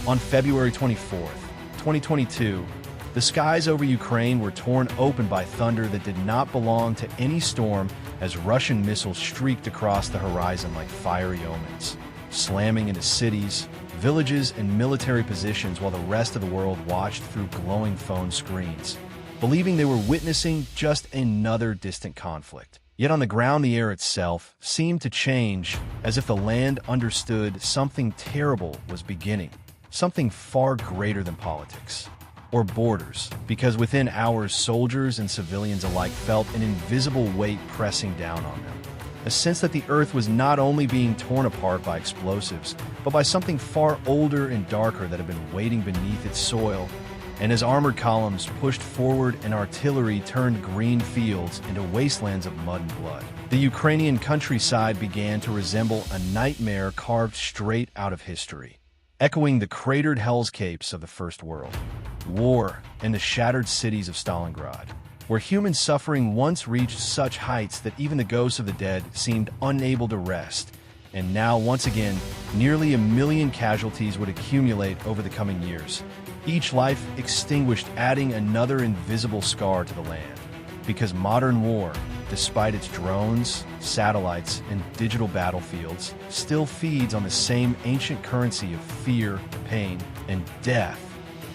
On February 24th, 2022, the skies over Ukraine were torn open by thunder that did not belong to any storm as Russian missiles streaked across the horizon like fiery omens, slamming into cities, villages, and military positions while the rest of the world watched through glowing phone screens, believing they were witnessing just another distant conflict. Yet on the ground, the air itself seemed to change, as if the land understood something terrible was beginning, something far greater than politics or borders, because within hours, soldiers and civilians alike felt an invisible weight pressing down on them. A sense that the earth was not only being torn apart by explosives, but by something far older and darker that had been waiting beneath its soil. And as armored columns pushed forward and artillery turned green fields into wastelands of mud and blood, the Ukrainian countryside began to resemble a nightmare carved straight out of history, echoing the cratered hellscapes of the First World War and the shattered cities of Stalingrad, where human suffering once reached such heights that even the ghosts of the dead seemed unable to rest. And now, once again, nearly 1 million casualties would accumulate over the coming years, each life extinguished, adding another invisible scar to the land. Because modern war, despite its drones, satellites, and digital battlefields, still feeds on the same ancient currency of fear, pain, and death.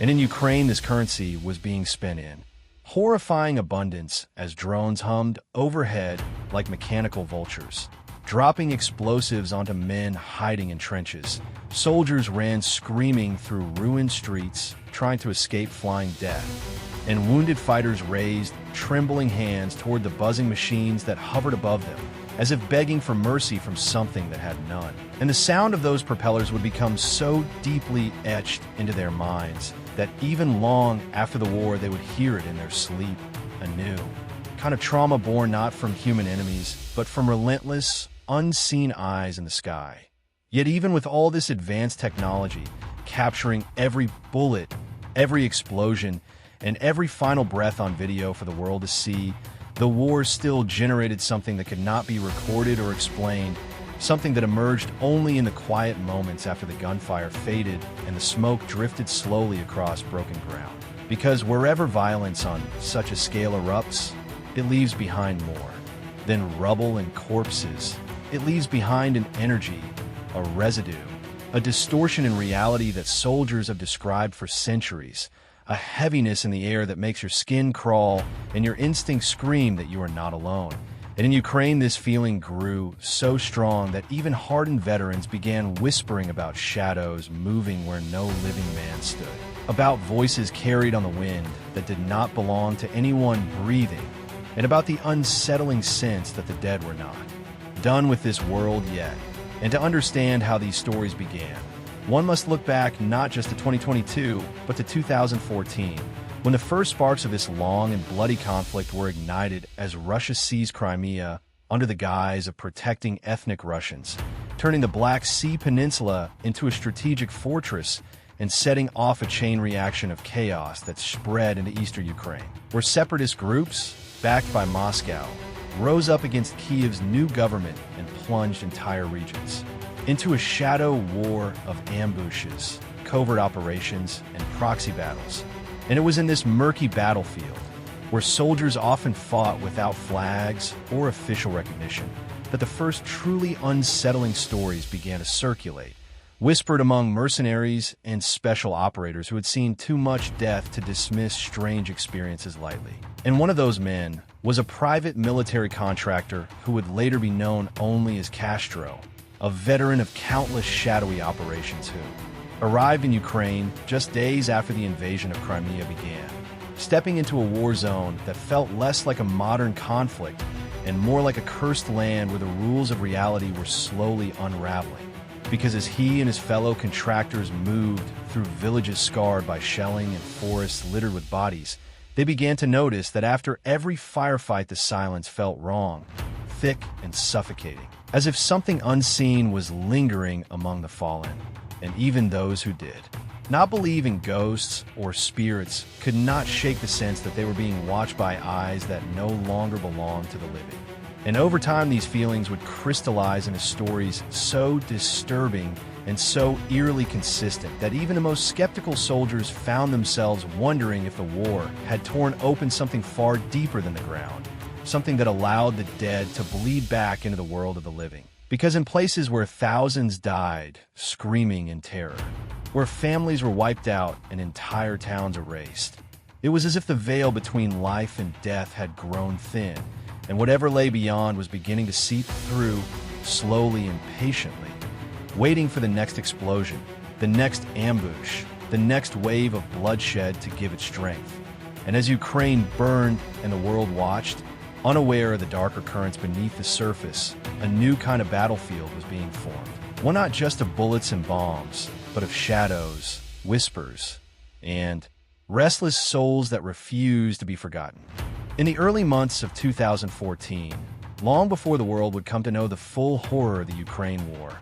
And in Ukraine, this currency was being spent in horrifying abundance as drones hummed overhead like mechanical vultures, dropping explosives onto men hiding in trenches. Soldiers ran screaming through ruined streets, trying to escape flying death, and wounded fighters raised trembling hands toward the buzzing machines that hovered above them, as if begging for mercy from something that had none. And the sound of those propellers would become so deeply etched into their minds that even long after the war they would hear it in their sleep anew. Kind of trauma born not from human enemies, but from relentless, unseen eyes in the sky. Yet even with all this advanced technology, capturing every bullet, every explosion, and every final breath on video for the world to see, the war still generated something that could not be recorded or explained, something that emerged only in the quiet moments after the gunfire faded and the smoke drifted slowly across broken ground. Because wherever violence on such a scale erupts, it leaves behind more than rubble and corpses. It leaves behind an energy, a residue, a distortion in reality that soldiers have described for centuries, a heaviness in the air that makes your skin crawl and your instincts scream that you are not alone. And in Ukraine, this feeling grew so strong that even hardened veterans began whispering about shadows moving where no living man stood, about voices carried on the wind that did not belong to anyone breathing, and about the unsettling sense that the dead were not done with this world yet. And to understand how these stories began, one must look back not just to 2022, but to 2014, when the first sparks of this long and bloody conflict were ignited as Russia seized Crimea under the guise of protecting ethnic Russians, turning the Black Sea Peninsula into a strategic fortress and setting off a chain reaction of chaos that spread into eastern Ukraine, where separatist groups, backed by Moscow, rose up against Kyiv's new government and plunged entire regions into a shadow war of ambushes, covert operations, and proxy battles. And it was in this murky battlefield, where soldiers often fought without flags or official recognition, that the first truly unsettling stories began to circulate, whispered among mercenaries and special operators who had seen too much death to dismiss strange experiences lightly. And one of those men was a private military contractor who would later be known only as Castro, a veteran of countless shadowy operations who arrived in Ukraine just days after the invasion of Crimea began, stepping into a war zone that felt less like a modern conflict and more like a cursed land where the rules of reality were slowly unraveling. Because as he and his fellow contractors moved through villages scarred by shelling and forests littered with bodies, they began to notice that after every firefight the silence felt wrong, thick and suffocating, as if something unseen was lingering among the fallen. And even those who did not believe in ghosts or spirits could not shake the sense that they were being watched by eyes that no longer belonged to the living. And over time, these feelings would crystallize into stories so disturbing and so eerily consistent that even the most skeptical soldiers found themselves wondering if the war had torn open something far deeper than the ground, something that allowed the dead to bleed back into the world of the living. Because in places where thousands died, screaming in terror, where families were wiped out and entire towns erased, it was as if the veil between life and death had grown thin, and whatever lay beyond was beginning to seep through, slowly and patiently, waiting for the next explosion, the next ambush, the next wave of bloodshed to give it strength. And as Ukraine burned and the world watched, unaware of the darker currents beneath the surface, a new kind of battlefield was being formed. One not just of bullets and bombs, but of shadows, whispers, and restless souls that refused to be forgotten. In the early months of 2014, long before the world would come to know the full horror of the Ukraine war,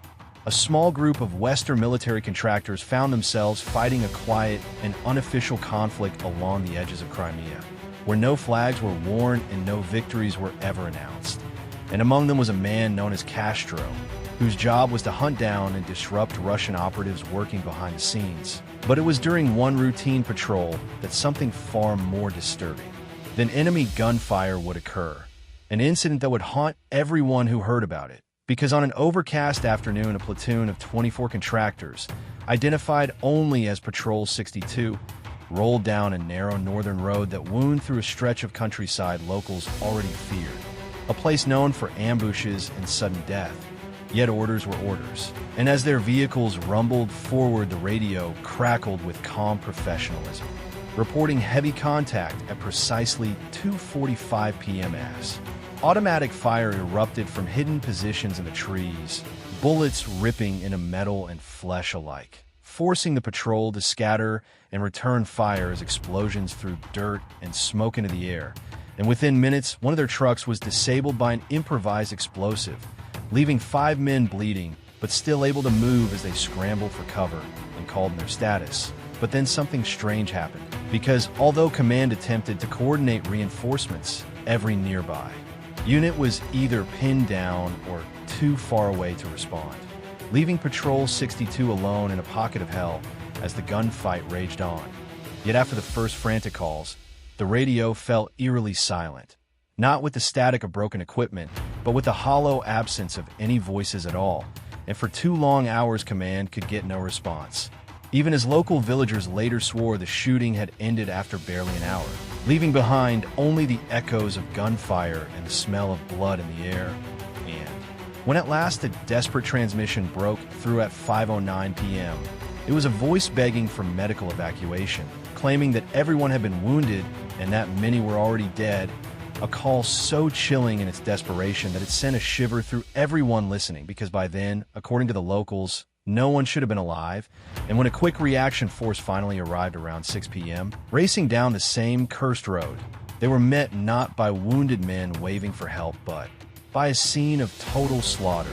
a small group of Western military contractors found themselves fighting a quiet and unofficial conflict along the edges of Crimea, where no flags were worn and no victories were ever announced. And among them was a man known as Castro, whose job was to hunt down and disrupt Russian operatives working behind the scenes. But it was during one routine patrol that something far more disturbing than enemy gunfire would occur, an incident that would haunt everyone who heard about it. Because on an overcast afternoon, a platoon of 24 contractors, identified only as Patrol 62, rolled down a narrow northern road that wound through a stretch of countryside locals already feared, a place known for ambushes and sudden death. Yet orders were orders, and as their vehicles rumbled forward, the radio crackled with calm professionalism, reporting heavy contact at precisely 2:45 p.m. as automatic fire erupted from hidden positions in the trees, bullets ripping into metal and flesh alike, forcing the patrol to scatter and return fire as explosions threw dirt and smoke into the air. And within minutes, one of their trucks was disabled by an improvised explosive, leaving 5 men bleeding, but still able to move as they scrambled for cover and called in their status. But then something strange happened, because although command attempted to coordinate reinforcements, every nearby unit was either pinned down or too far away to respond, leaving Patrol 62 alone in a pocket of hell as the gunfight raged on. Yet after the first frantic calls, the radio fell eerily silent, not with the static of broken equipment, but with the hollow absence of any voices at all, and for 2 long hours command could get no response, even as local villagers later swore the shooting had ended after barely an hour, leaving behind only the echoes of gunfire and the smell of blood in the air. And when at last a desperate transmission broke through at 5:09 p.m., it was a voice begging for medical evacuation, claiming that everyone had been wounded and that many were already dead, a call so chilling in its desperation that it sent a shiver through everyone listening, because by then, according to the locals, no one should have been alive. And when a quick reaction force finally arrived around 6 p.m., racing down the same cursed road, they were met not by wounded men waving for help, but by a scene of total slaughter.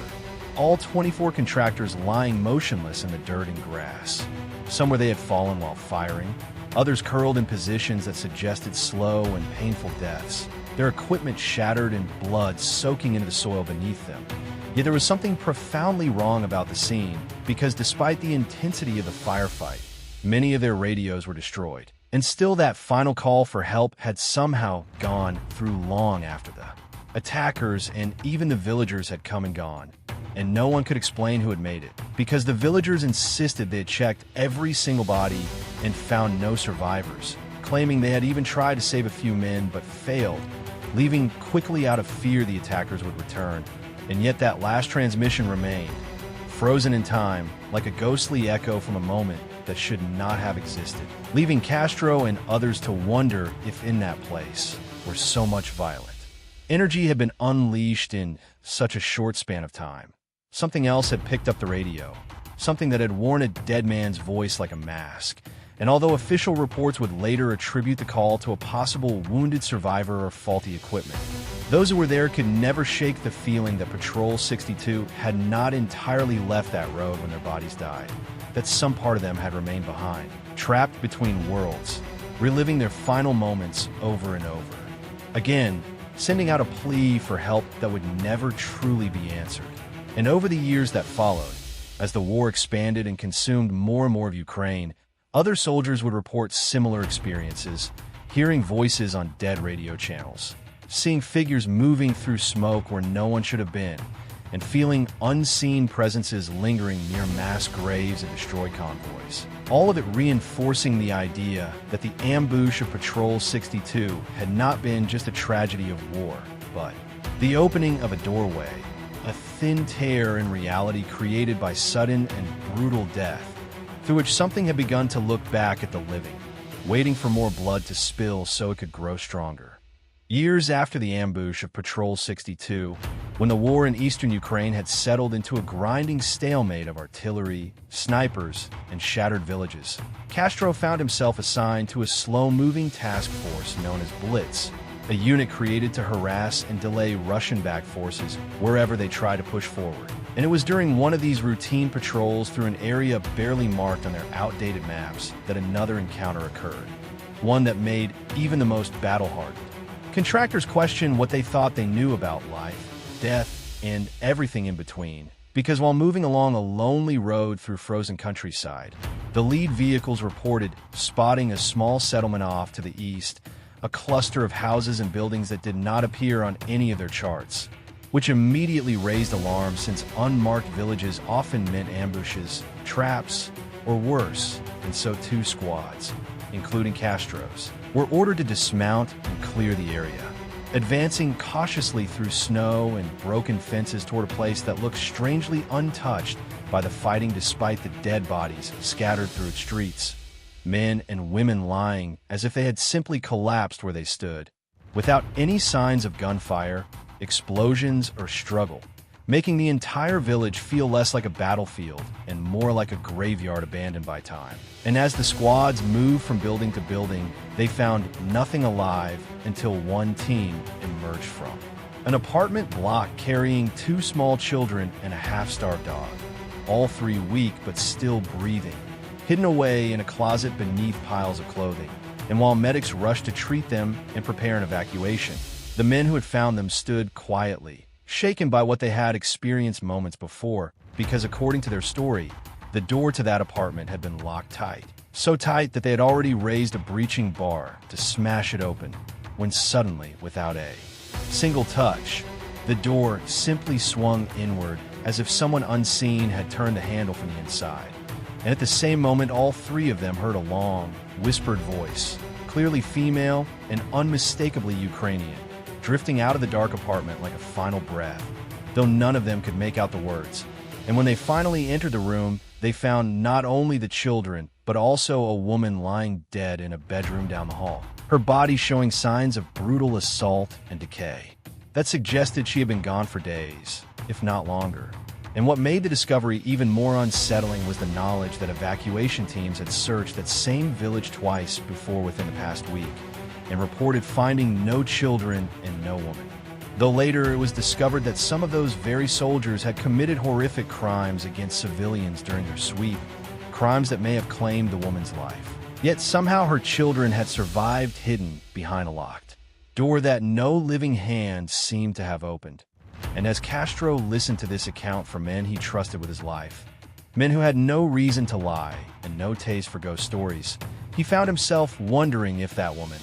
All 24 contractors lying motionless in the dirt and grass, some where they had fallen while firing, others curled in positions that suggested slow and painful deaths, their equipment shattered and blood soaking into the soil beneath them. Yet there was something profoundly wrong about the scene, because despite the intensity of the firefight, many of their radios were destroyed. And still that final call for help had somehow gone through long after the attackers and even the villagers had come and gone. And no one could explain who had made it, because the villagers insisted they had checked every single body and found no survivors, claiming they had even tried to save a few men but failed, leaving quickly out of fear the attackers would return. And yet that last transmission remained, frozen in time, like a ghostly echo from a moment that should not have existed, leaving Castro and others to wonder if in that place, where so much violent energy had been unleashed in such a short span of time, something else had picked up the radio, something that had worn a dead man's voice like a mask. And although official reports would later attribute the call to a possible wounded survivor or faulty equipment, those who were there could never shake the feeling that Patrol 62 had not entirely left that road when their bodies died, that some part of them had remained behind, trapped between worlds, reliving their final moments over and over, again, sending out a plea for help that would never truly be answered. And over the years that followed, As the war expanded and consumed more and more of Ukraine, other soldiers would report similar experiences, hearing voices on dead radio channels, seeing figures moving through smoke where no one should have been, and feeling unseen presences lingering near mass graves and destroyed convoys. All of it reinforcing the idea that the ambush of Patrol 62 had not been just a tragedy of war, but the opening of a doorway, a thin tear in reality created by sudden and brutal death, through which something had begun to look back at the living, waiting for more blood to spill so it could grow stronger. Years after the ambush of Patrol 62, when the war in eastern Ukraine had settled into a grinding stalemate of artillery, snipers, and shattered villages, Castro found himself assigned to a slow-moving task force known as Blitz, a unit created to harass and delay Russian-backed forces wherever they tried to push forward. And it was during one of these routine patrols through an area barely marked on their outdated maps that another encounter occurred, one that made even the most battle-hardened. Contractors questioned what they thought they knew about life, death, and everything in between, because while moving along a lonely road through frozen countryside, the lead vehicles reported spotting a small settlement off to the east, a cluster of houses and buildings that did not appear on any of their charts, which immediately raised alarm since unmarked villages often meant ambushes, traps, or worse, and so two squads, including Castro's, were ordered to dismount and clear the area, advancing cautiously through snow and broken fences toward a place that looked strangely untouched by the fighting despite the dead bodies scattered through its streets, men and women lying as if they had simply collapsed where they stood, without any signs of gunfire, explosions, or struggle, making the entire village feel less like a battlefield and more like a graveyard abandoned by time. And as the squads moved from building to building, they found nothing alive until one team emerged from an apartment block carrying two small children and a half-starved dog, all three weak but still breathing, hidden away in a closet beneath piles of clothing. And while medics rushed to treat them and prepare an evacuation, the men who had found them stood quietly, shaken by what they had experienced moments before, because according to their story, the door to that apartment had been locked tight. So tight that they had already raised a breaching bar to smash it open, when suddenly, without a single touch, the door simply swung inward as if someone unseen had turned the handle from the inside. And at the same moment, all three of them heard a long, whispered voice, clearly female and unmistakably Ukrainian, drifting out of the dark apartment like a final breath, though none of them could make out the words. And when they finally entered the room, they found not only the children, but also a woman lying dead in a bedroom down the hall, her body showing signs of brutal assault and decay that suggested she had been gone for days, if not longer. And what made the discovery even more unsettling was the knowledge that evacuation teams had searched that same village twice before within the past week, and reported finding no children and no woman. Though later it was discovered that some of those very soldiers had committed horrific crimes against civilians during their sweep, crimes that may have claimed the woman's life. Yet somehow her children had survived hidden behind a locked door that no living hand seemed to have opened. And as Castro listened to this account from men he trusted with his life, men who had no reason to lie and no taste for ghost stories, he found himself wondering if that woman,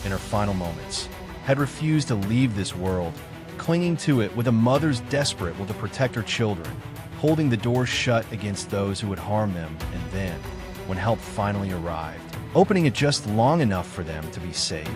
in her final moments, had refused to leave this world, clinging to it with a mother's desperate will to protect her children, holding the door shut against those who would harm them, and then, when help finally arrived, opening it just long enough for them to be saved.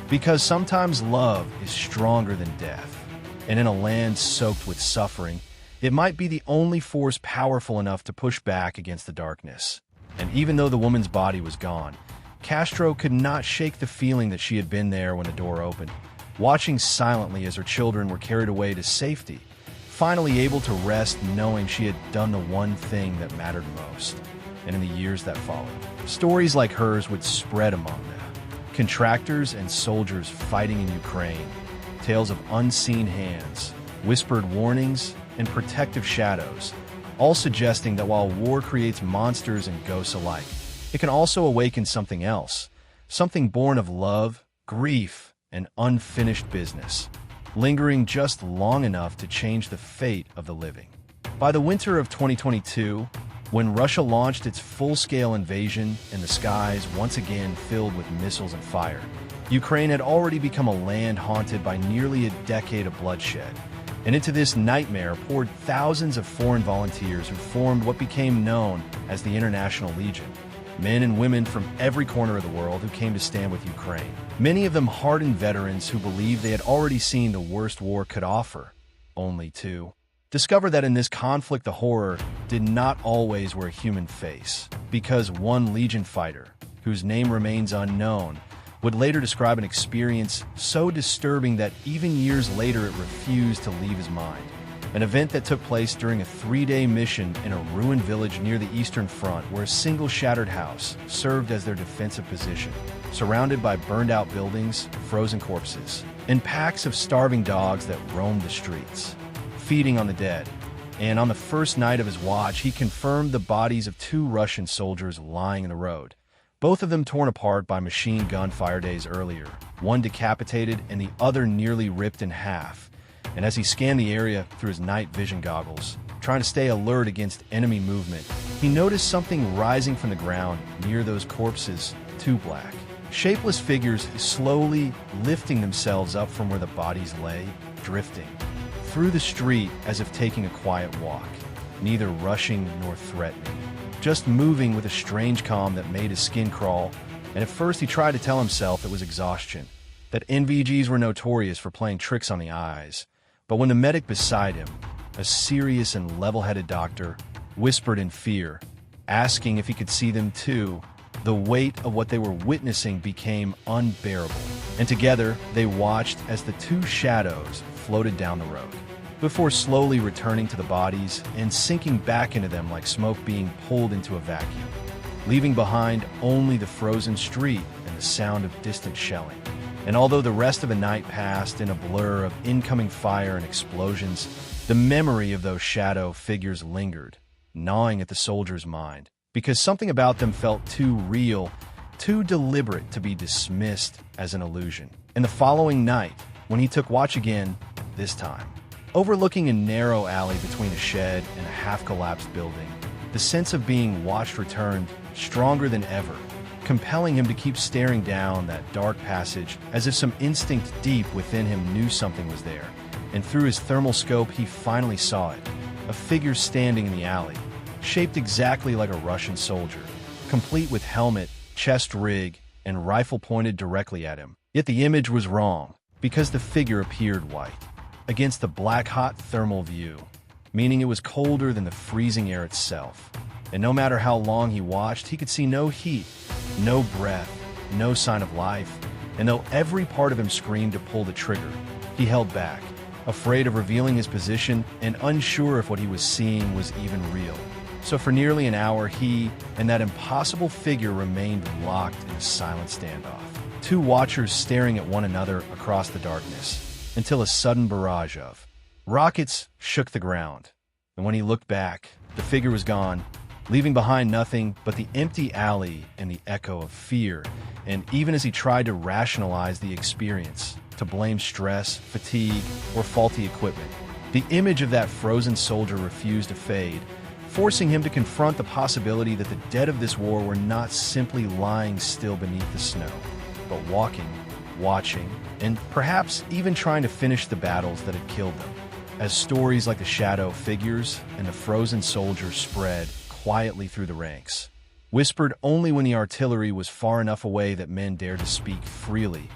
Because sometimes love is stronger than death, and in a land soaked with suffering, it might be the only force powerful enough to push back against the darkness. And even though the woman's body was gone, Castro could not shake the feeling that she had been there when the door opened, watching silently as her children were carried away to safety, finally able to rest knowing she had done the one thing that mattered most. And in the years that followed, stories like hers would spread among them. Contractors and soldiers fighting in Ukraine, tales of unseen hands, whispered warnings, and protective shadows, all suggesting that while war creates monsters and ghosts alike, it can also awaken something else, something born of love, grief, and unfinished business, lingering just long enough to change the fate of the living. By the winter of 2022, when Russia launched its full-scale invasion and the skies once again filled with missiles and fire, Ukraine had already become a land haunted by nearly a decade of bloodshed. And into this nightmare poured thousands of foreign volunteers who formed what became known as the International Legion. Men and women from every corner of the world who came to stand with Ukraine. Many of them hardened veterans who believed they had already seen the worst war could offer, only to discover that in this conflict the horror did not always wear a human face, because one Legion fighter, whose name remains unknown, would later describe an experience so disturbing that even years later it refused to leave his mind. An event that took place during a 3-day mission in a ruined village near the Eastern Front where a single shattered house served as their defensive position, surrounded by burned-out buildings, frozen corpses, and packs of starving dogs that roamed the streets, feeding on the dead. And on the first night of his watch, he confirmed the bodies of 2 Russian soldiers lying in the road, both of them torn apart by machine gun fire days earlier, one decapitated and the other nearly ripped in half. And as he scanned the area through his night vision goggles, trying to stay alert against enemy movement, he noticed something rising from the ground near those corpses, 2 black, shapeless figures slowly lifting themselves up from where the bodies lay, drifting through the street as if taking a quiet walk, neither rushing nor threatening, just moving with a strange calm that made his skin crawl. And at first he tried to tell himself it was exhaustion, that NVGs were notorious for playing tricks on the eyes. But when the medic beside him, a serious and level-headed doctor, whispered in fear, asking if he could see them too, the weight of what they were witnessing became unbearable. And together, they watched as the 2 shadows floated down the road, before slowly returning to the bodies and sinking back into them like smoke being pulled into a vacuum, leaving behind only the frozen street and the sound of distant shelling. And although the rest of the night passed in a blur of incoming fire and explosions, the memory of those shadow figures lingered, gnawing at the soldier's mind, because something about them felt too real, too deliberate to be dismissed as an illusion. And the following night, when he took watch again, this time, overlooking a narrow alley between a shed and a half-collapsed building, the sense of being watched returned, stronger than ever, compelling him to keep staring down that dark passage as if some instinct deep within him knew something was there. And through his thermal scope, he finally saw it, a figure standing in the alley, shaped exactly like a Russian soldier, complete with helmet, chest rig, and rifle pointed directly at him. Yet the image was wrong, because the figure appeared white, against the black-hot thermal view, meaning it was colder than the freezing air itself. And no matter how long he watched, he could see no heat, no breath, no sign of life. And though every part of him screamed to pull the trigger, he held back, afraid of revealing his position and unsure if what he was seeing was even real. So for nearly an hour, he and that impossible figure remained locked in a silent standoff, 2 watchers staring at one another across the darkness, until a sudden barrage of rockets shook the ground. And when he looked back, the figure was gone, leaving behind nothing but the empty alley and the echo of fear. And even as he tried to rationalize the experience, to blame stress, fatigue, or faulty equipment, the image of that frozen soldier refused to fade, forcing him to confront the possibility that the dead of this war were not simply lying still beneath the snow, but walking, watching, and perhaps even trying to finish the battles that had killed them. As stories like the shadow figures and the frozen soldier spread quietly through the ranks, whispered only when the artillery was far enough away that men dared to speak freely,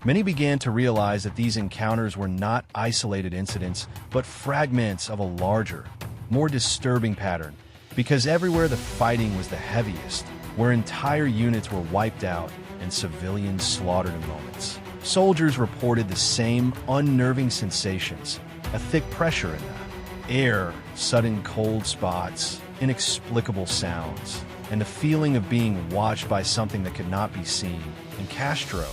many began to realize that these encounters were not isolated incidents, but fragments of a larger, more disturbing pattern, because everywhere the fighting was the heaviest, where entire units were wiped out and civilians slaughtered in moments, soldiers reported the same unnerving sensations: a thick pressure in the air, sudden cold spots, inexplicable sounds, and the feeling of being watched by something that could not be seen. And Castro,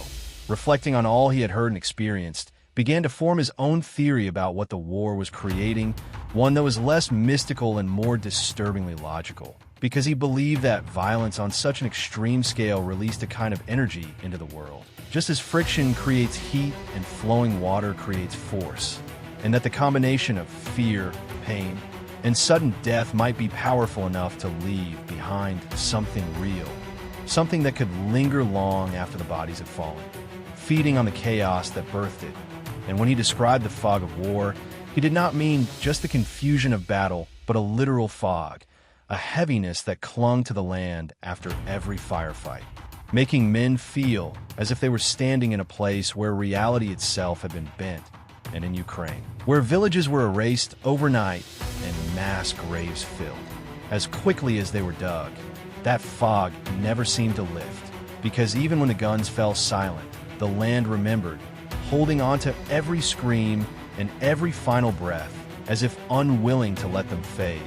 reflecting on all he had heard and experienced, began to form his own theory about what the war was creating, one that was less mystical and more disturbingly logical, because he believed that violence on such an extreme scale released a kind of energy into the world, just as friction creates heat and flowing water creates force, and that the combination of fear, pain, And sudden death might be powerful enough to leave behind something real, something that could linger long after the bodies have fallen, feeding on the chaos that birthed it. And when he described the fog of war, he did not mean just the confusion of battle, but a literal fog, a heaviness that clung to the land after every firefight, making men feel as if they were standing in a place where reality itself had been bent. And in Ukraine, where villages were erased overnight and mass graves filled as quickly as they were dug, that fog never seemed to lift, because even when the guns fell silent, the land remembered, holding on to every scream and every final breath, as if unwilling to let them fade.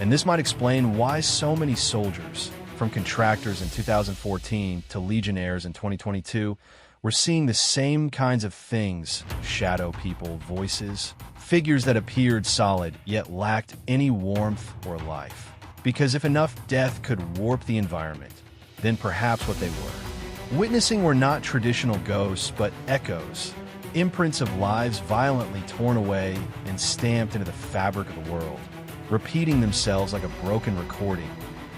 And this might explain why so many soldiers, from contractors in 2014 to legionnaires in 2022, we're seeing the same kinds of things: shadow people, voices, figures that appeared solid yet lacked any warmth or life. Because if enough death could warp the environment, then perhaps what they were witnessing were not traditional ghosts, but echoes, imprints of lives violently torn away and stamped into the fabric of the world, repeating themselves like a broken recording.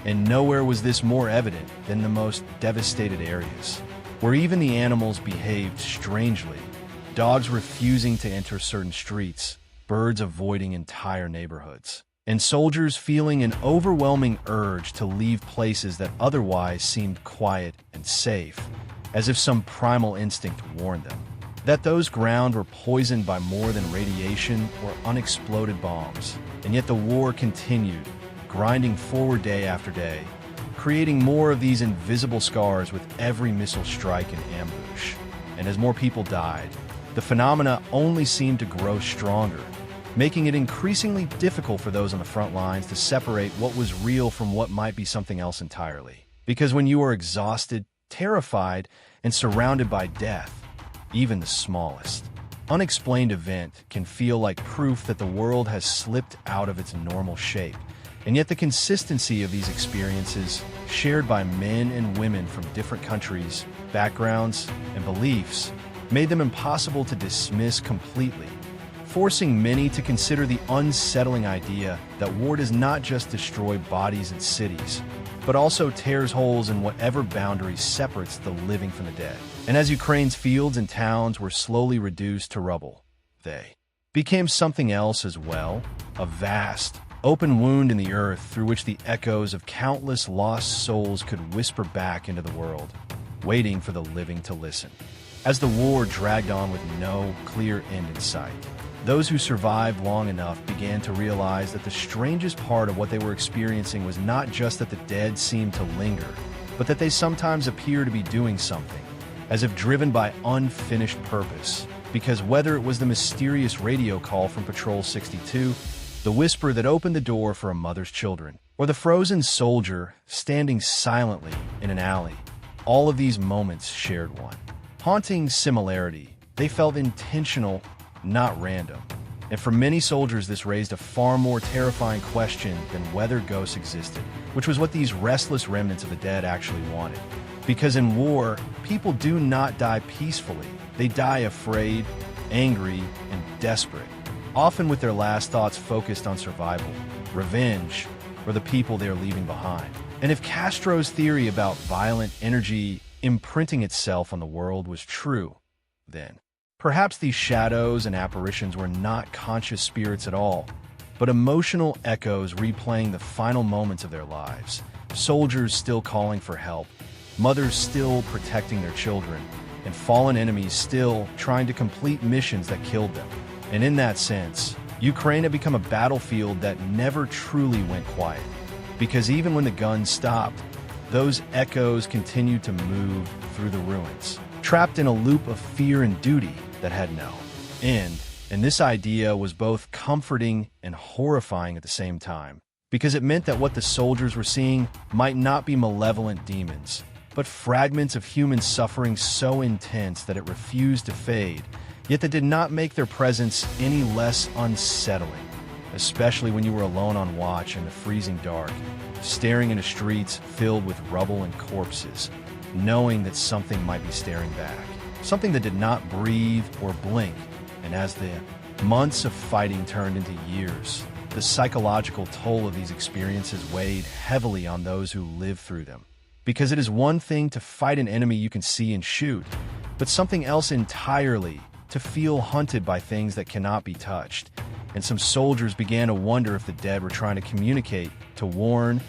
And nowhere was this more evident than the most devastated areas, where even the animals behaved strangely, dogs refusing to enter certain streets, birds avoiding entire neighborhoods, and soldiers feeling an overwhelming urge to leave places that otherwise seemed quiet and safe, as if some primal instinct warned them that those grounds were poisoned by more than radiation or unexploded bombs. And yet the war continued, grinding forward day after day, creating more of these invisible scars with every missile strike and ambush. And as more people died, the phenomena only seemed to grow stronger, making it increasingly difficult for those on the front lines to separate what was real from what might be something else entirely. Because when you are exhausted, terrified, and surrounded by death, even the smallest unexplained event can feel like proof that the world has slipped out of its normal shape. And yet the consistency of these experiences, shared by men and women from different countries, backgrounds, and beliefs, made them impossible to dismiss completely, forcing many to consider the unsettling idea that war does not just destroy bodies and cities, but also tears holes in whatever boundaries separates the living from the dead. And as Ukraine's fields and towns were slowly reduced to rubble, they became something else as well, a vast, open wound in the earth through which the echoes of countless lost souls could whisper back into the world, waiting for the living to listen. As the war dragged on with no clear end in sight, those who survived long enough began to realize that the strangest part of what they were experiencing was not just that the dead seemed to linger, but that they sometimes appear to be doing something, as if driven by unfinished purpose. Because whether it was the mysterious radio call from Patrol 62, the whisper that opened the door for a mother's children, or the frozen soldier standing silently in an alley, all of these moments shared one haunting similarity. They felt intentional, not random. And for many soldiers, this raised a far more terrifying question than whether ghosts existed, which was what these restless remnants of the dead actually wanted. Because in war, people do not die peacefully. They die afraid, angry, and desperate, often with their last thoughts focused on survival, revenge, or the people they are leaving behind. And if Castro's theory about violent energy imprinting itself on the world was true, then perhaps these shadows and apparitions were not conscious spirits at all, but emotional echoes replaying the final moments of their lives, soldiers still calling for help, mothers still protecting their children, and fallen enemies still trying to complete missions that killed them. And in that sense, Ukraine had become a battlefield that never truly went quiet, because even when the guns stopped, those echoes continued to move through the ruins, trapped in a loop of fear and duty that had no end. And this idea was both comforting and horrifying at the same time, because it meant that what the soldiers were seeing might not be malevolent demons, but fragments of human suffering so intense that it refused to fade, yet that did not make their presence any less unsettling, especially when you were alone on watch in the freezing dark, staring into streets filled with rubble and corpses, knowing that something might be staring back, something that did not breathe or blink. And as the months of fighting turned into years, the psychological toll of these experiences weighed heavily on those who lived through them. Because it is one thing to fight an enemy you can see and shoot, but something else entirely to feel hunted by things that cannot be touched. And some soldiers began to wonder if the dead were trying to communicate, to warn,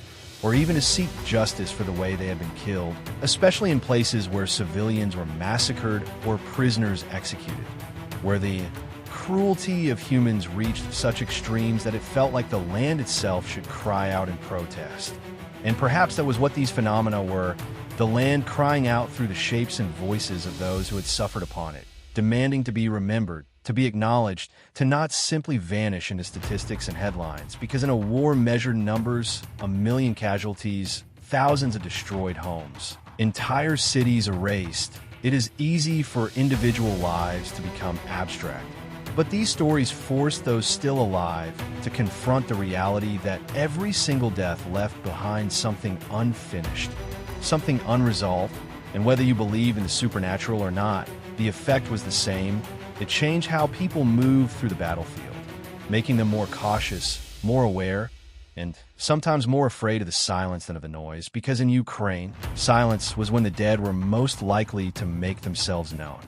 or even to seek justice for the way they had been killed, especially in places where civilians were massacred or prisoners executed, where the cruelty of humans reached such extremes that it felt like the land itself should cry out in protest. And perhaps that was what these phenomena were, the land crying out through the shapes and voices of those who had suffered upon it, demanding to be remembered, to be acknowledged, to not simply vanish into statistics and headlines, because in a war measured in numbers, 1 million casualties, thousands of destroyed homes, entire cities erased, it is easy for individual lives to become abstract. But these stories force those still alive to confront the reality that every single death left behind something unfinished, something unresolved, and whether you believe in the supernatural or not, the effect was the same. It changed how people moved through the battlefield, making them more cautious, more aware, and sometimes more afraid of the silence than of the noise, because in Ukraine, silence was when the dead were most likely to make themselves known.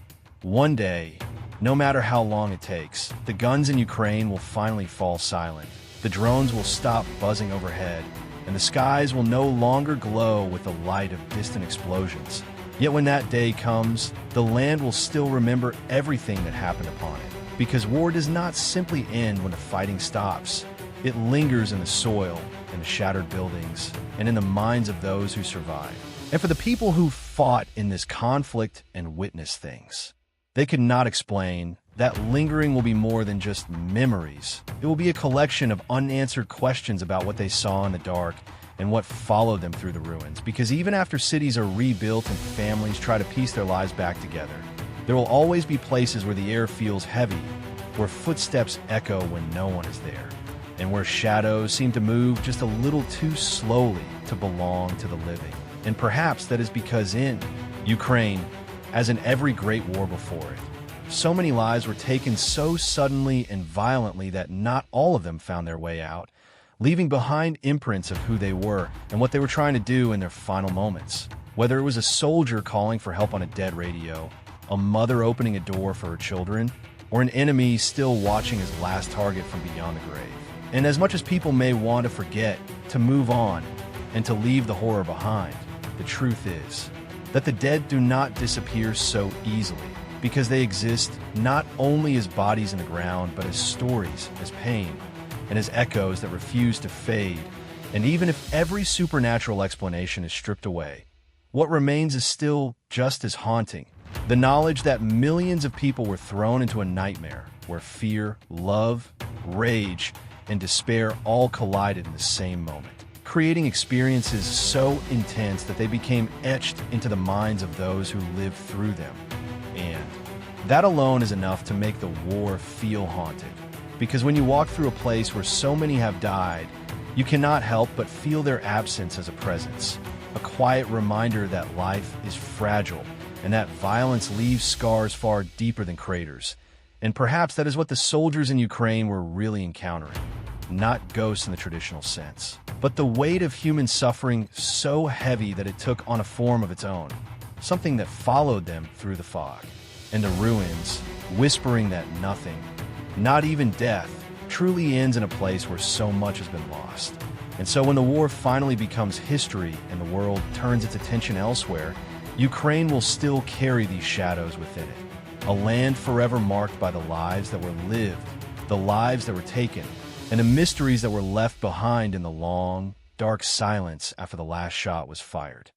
One day, no matter how long it takes, the guns in Ukraine will finally fall silent. The drones will stop buzzing overhead, and the skies will no longer glow with the light of distant explosions. Yet when that day comes, the land will still remember everything that happened upon it, because war does not simply end when the fighting stops. It lingers in the soil, in the shattered buildings, and in the minds of those who survived. And for the people who fought in this conflict and witnessed things, they could not explain that lingering will be more than just memories. It will be a collection of unanswered questions about what they saw in the dark and what followed them through the ruins. Because even after cities are rebuilt and families try to piece their lives back together, there will always be places where the air feels heavy, where footsteps echo when no one is there, and where shadows seem to move just a little too slowly to belong to the living. And perhaps that is because in Ukraine, as in every great war before it, so many lives were taken so suddenly and violently that not all of them found their way out, leaving behind imprints of who they were and what they were trying to do in their final moments. Whether it was a soldier calling for help on a dead radio, a mother opening a door for her children, or an enemy still watching his last target from beyond the grave. And as much as people may want to forget, to move on, and to leave the horror behind, the truth is that the dead do not disappear so easily, because they exist not only as bodies in the ground, but as stories, as pain, and as echoes that refuse to fade. And even if every supernatural explanation is stripped away, what remains is still just as haunting. The knowledge that millions of people were thrown into a nightmare where fear, love, rage, and despair all collided in the same moment, creating experiences so intense that they became etched into the minds of those who lived through them. And that alone is enough to make the war feel haunted. Because when you walk through a place where so many have died, you cannot help but feel their absence as a presence, a quiet reminder that life is fragile and that violence leaves scars far deeper than craters. And perhaps that is what the soldiers in Ukraine were really encountering. Not ghosts in the traditional sense, but the weight of human suffering so heavy that it took on a form of its own, something that followed them through the fog and the ruins, whispering that nothing, not even death, truly ends in a place where so much has been lost. And so when the war finally becomes history and the world turns its attention elsewhere, Ukraine will still carry these shadows within it, a land forever marked by the lives that were lived, the lives that were taken, and the mysteries that were left behind in the long, dark silence after the last shot was fired.